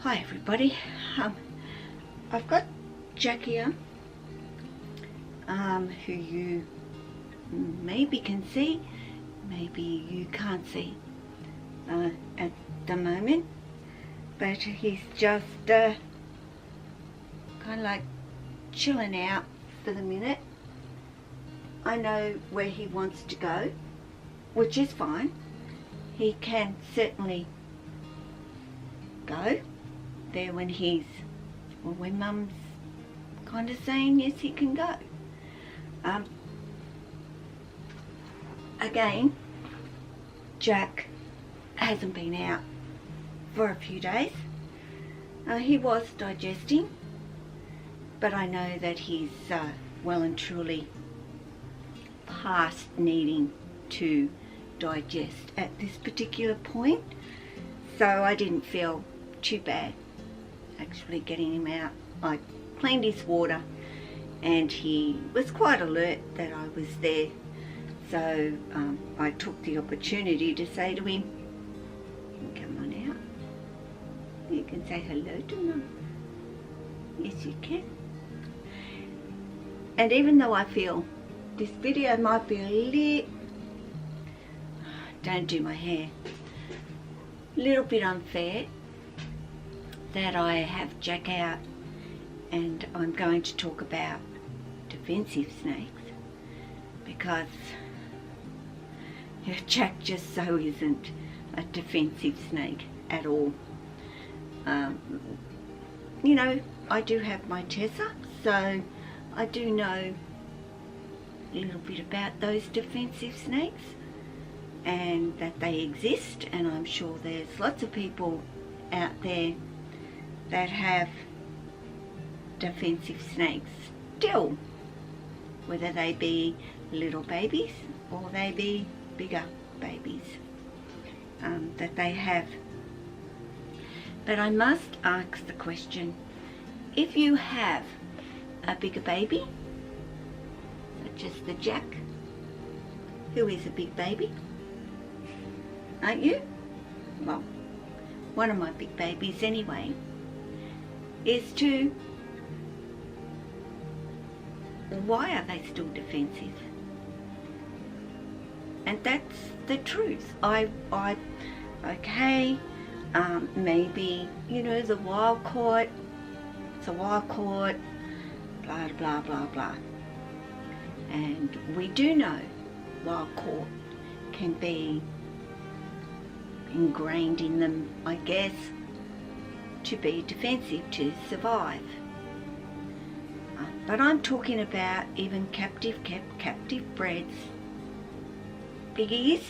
Hi everybody, I've got Jack here, who you maybe can see, maybe you can't see at the moment, but he's just kind of like chilling out for the minute. I know where he wants to go, which is fine. He can certainly go there when when Mum's kind of saying yes, he can go. Again, Jack hasn't been out for a few days. He was digesting, but I know that he's well and truly past needing to digest at this particular point, so I didn't feel too bad actually getting him out. I cleaned his water and he was quite alert that I was there, so I took the opportunity to say to him, come on out, you can say hello to Mum. Yes you can. And even though I feel this video might be a little, don't do my hair, a little bit unfair that I have Jack out and I'm going to talk about defensive snakes, because Jack just so isn't a defensive snake at all. You know, I do have my Tessa, so I do know a little bit about those defensive snakes and that they exist, and I'm sure there's lots of people out there that have defensive snakes still, whether they be little babies or they be bigger babies that they have. But I must ask the question, if you have a bigger baby, such as the Jack, who is a big baby, aren't you? Well, one of my big babies anyway, is to, why are they still defensive? And that's the truth. Okay, maybe, you know, the wild caught, it's a wild caught, blah blah blah blah. And we do know wild caught can be ingrained in them, I guess, to be defensive, to survive. But I'm talking about even captive breds, biggies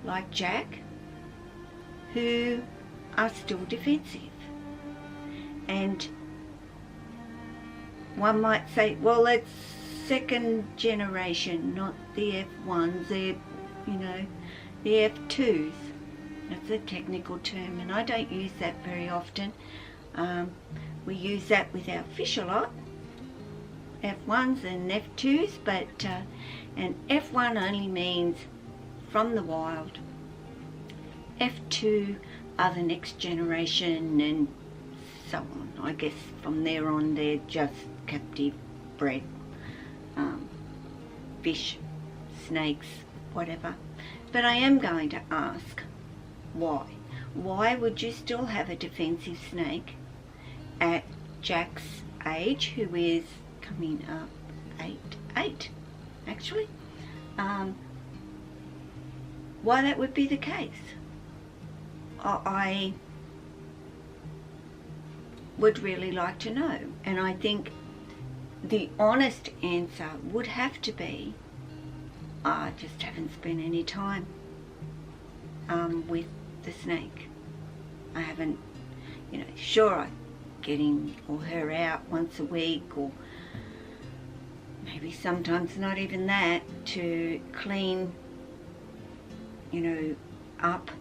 like Jack, who are still defensive. And one might say, well, it's second generation, not the F1s, they're, you know, the F2s. That's a technical term, and I don't use that very often. We use that with our fish a lot, F1s and F2s, but and F1 only means from the wild. F2 are the next generation, and so on. I guess from there on they're just captive bred fish, snakes, whatever. But I am going to ask, why? Why would you still have a defensive snake at Jack's age, who is coming up 8 actually? Why that would be the case, I would really like to know. And I think the honest answer would have to be, I just haven't spent any time with the snake. I haven't, you know, sure I get him or her out once a week, or maybe sometimes not even that, to clean, you know, up.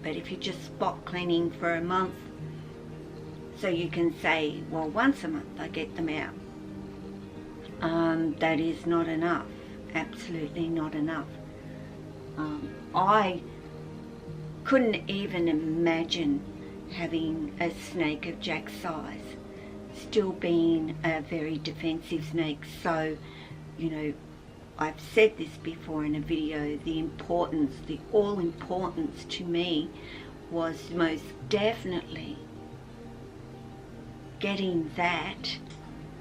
But if you just spot cleaning for a month, so you can say, well, once a month I get them out, that is not enough. Absolutely not enough. I couldn't even imagine having a snake of Jack's size, still being a very defensive snake. So, you know, I've said this before in a video, the importance, the all importance to me was most definitely getting that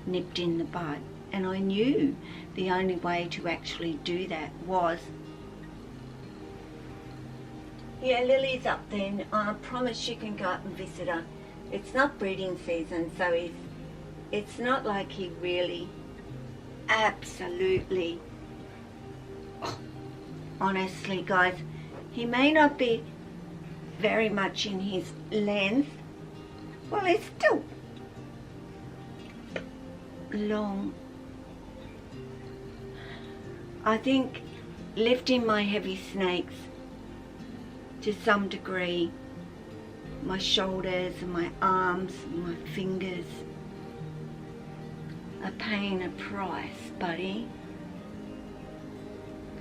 nipped in the bud. And I knew the only way to actually do that was, yeah, Lily's up there. I promise you can go up and visit her. It's not breeding season, so it's not like he really absolutely, honestly guys, he may not be very much in his length. Well, it's still long. I think lifting my heavy snakes to some degree, my shoulders and my arms and my fingers are paying a price, buddy.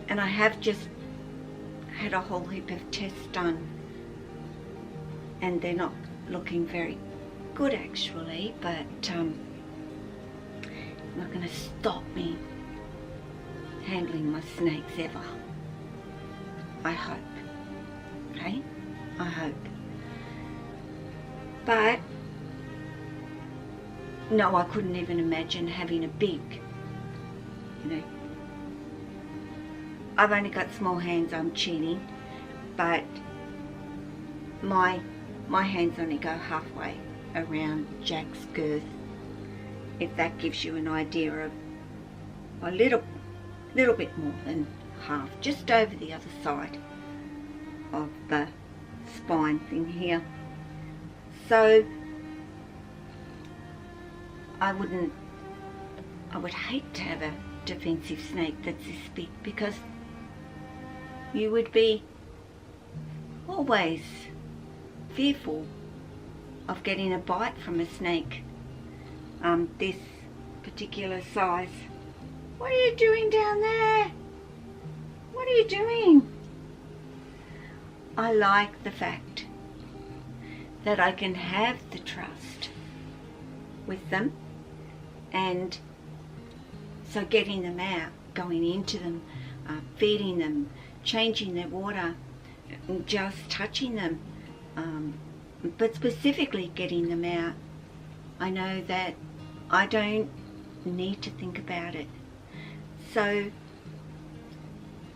And I have just had a whole heap of tests done, and they're not looking very good actually, but not going to stop me handling my snakes ever. I hope. Okay? I hope. But no, I couldn't even imagine having a big, you know, I've only got small hands, I'm cheating, but my hands only go halfway around Jack's girth, if that gives you an idea of a little bit more than half, just over the other side of the spine thing here. So I would hate to have a defensive snake that's this big, because you would be always fearful of getting a bite from a snake this particular size. What are you doing down there? What are you doing? I like the fact that I can have the trust with them, and so getting them out, going into them, feeding them, changing their water, just touching them, but specifically getting them out, I know that I don't need to think about it. So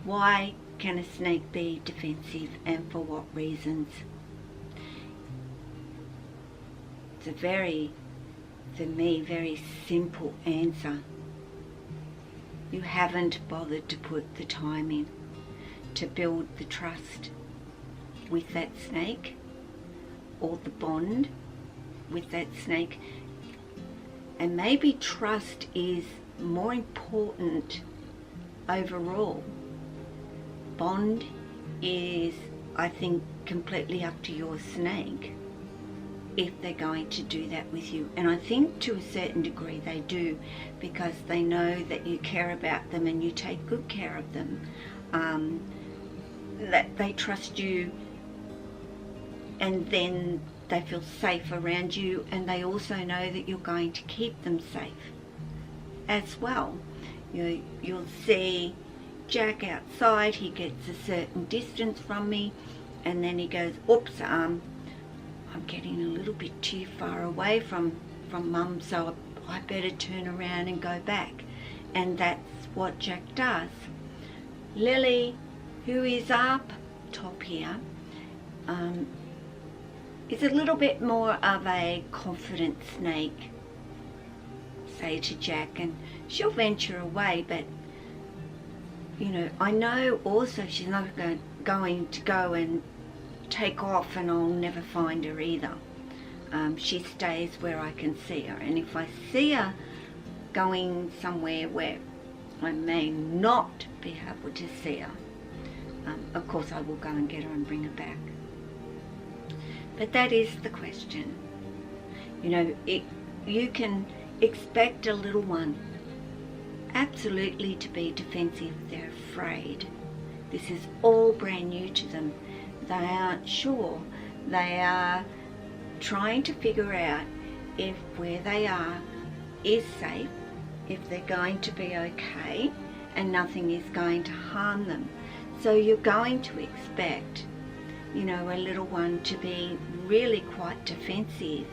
why can a snake be defensive, and for what reasons? It's a very, for me, very simple answer. You haven't bothered to put the time in to build the trust with that snake, or the bond with that snake. And maybe trust is more important overall. Bond is, I think, completely up to your snake if they're going to do that with you. And I think to a certain degree they do, because they know that you care about them and you take good care of them, that they trust you, and then they feel safe around you, and they also know that you're going to keep them safe as well. You'll see Jack outside, he gets a certain distance from me, and then he goes, oops, I'm getting a little bit too far away from Mum, so I better turn around and go back. And that's what Jack does. Lily, who is up top here, is a little bit more of a confident snake, say, to Jack, and she'll venture away, but you know, I know also she's not going to go and take off and I'll never find her either. She stays where I can see her, and if I see her going somewhere where I may not be able to see her, of course I will go and get her and bring her back. But that is the question. You know, you can expect a little one absolutely to be defensive. They're afraid. This is all brand new to them. They aren't sure. They are trying to figure out if where they are is safe, if they're going to be okay and nothing is going to harm them. So you're going to expect, you know, a little one to be really quite defensive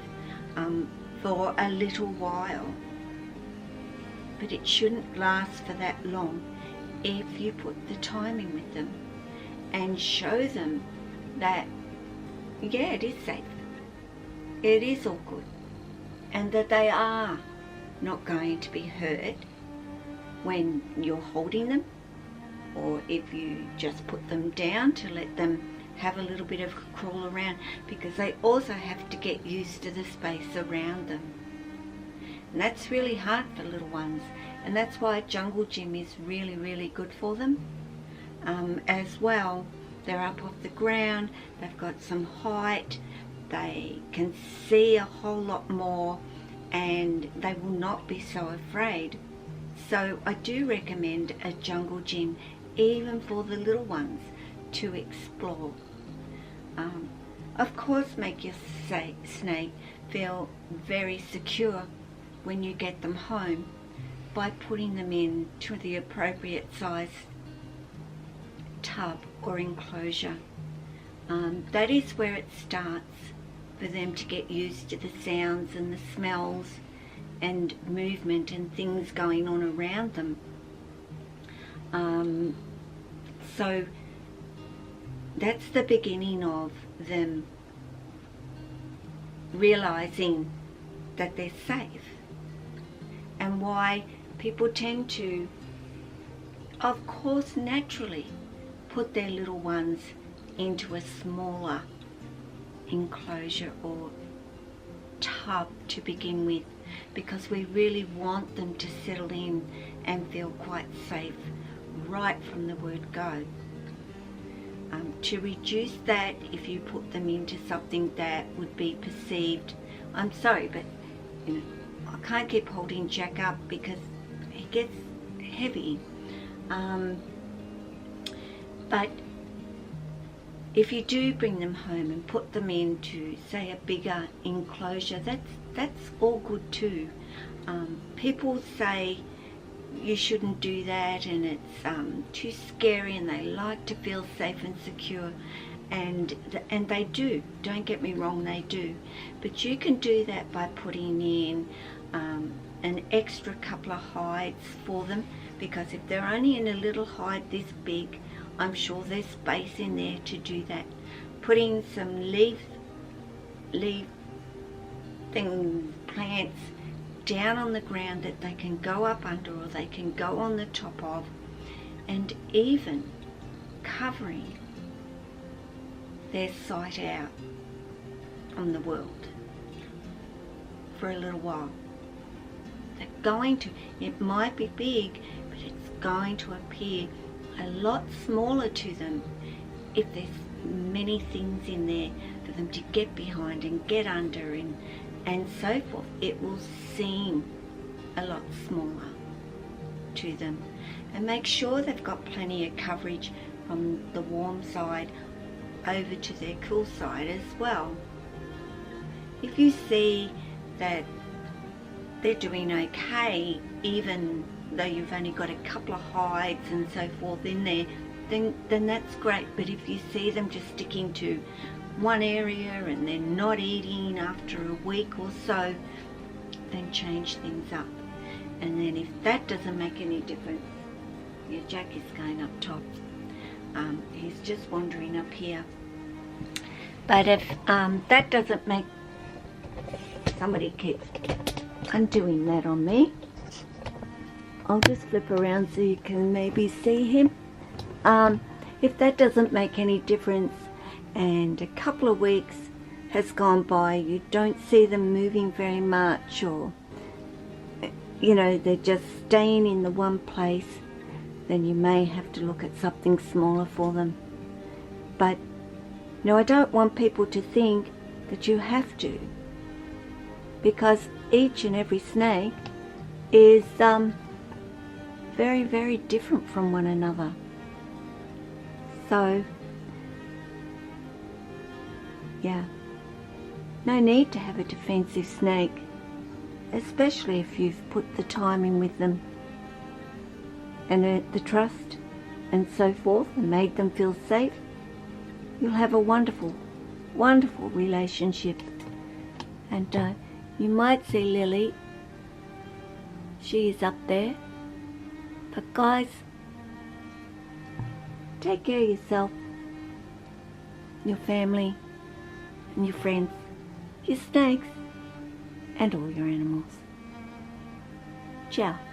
for a little while. But it shouldn't last for that long if you put the time in with them and show them that, yeah, it is safe, it is all good, and that they are not going to be hurt when you're holding them, or if you just put them down to let them have a little bit of a crawl around, because they also have to get used to the space around them. And that's really hard for little ones, and that's why a jungle gym is really, really good for them. As well, they're up off the ground, they've got some height, they can see a whole lot more, and they will not be so afraid. So I do recommend a jungle gym, even for the little ones, to explore. Of course, make your snake feel very secure when you get them home by putting them into the appropriate size tub or enclosure. That is where it starts, for them to get used to the sounds and the smells and movement and things going on around them. So that's the beginning of them realizing that they're safe, and why people tend to, of course, naturally put their little ones into a smaller enclosure or tub to begin with, because we really want them to settle in and feel quite safe right from the word go. To reduce that, if you put them into something that would be perceived, I'm sorry, but you know, I can't keep holding Jack up because he gets heavy. But if you do bring them home and put them into, say, a bigger enclosure, that's all good too. People say you shouldn't do that, and it's too scary, and they like to feel safe and secure, and they do. Don't get me wrong, they do. But you can do that by putting in an extra couple of hides for them, because if they're only in a little hide this big, I'm sure there's space in there to do that. Putting some leaf things, plants, down on the ground that they can go up under, or they can go on the top of, and even covering their sight out on the world for a little while. They're going to, it might be big, but it's going to appear a lot smaller to them if there's many things in there for them to get behind and get under and so forth. It will seem a lot smaller to them. And make sure they've got plenty of coverage from the warm side over to their cool side as well. If you see that they're doing okay, even though you've only got a couple of hides and so forth in there, then that's great. But if you see them just sticking to one area and they're not eating after a week or so, then change things up. And then if that doesn't make any difference, your Jack is going up top. He's just wandering up here. But if that doesn't make, somebody keeps undoing that on me. I'll just flip around so you can maybe see him. If that doesn't make any difference, and a couple of weeks has gone by, you don't see them moving very much, or you know, they're just staying in the one place, then you may have to look at something smaller for them. But no, I don't want people to think that you have to, because each and every snake is very, very different from one another. So yeah, No need to have a defensive snake, especially if you've put the time in with them and earned the trust and so forth and made them feel safe. You'll have a wonderful, wonderful relationship. And you might see Lily. She is up there. But guys, take care of yourself, your family, and your friends, your snakes, and all your animals. Ciao.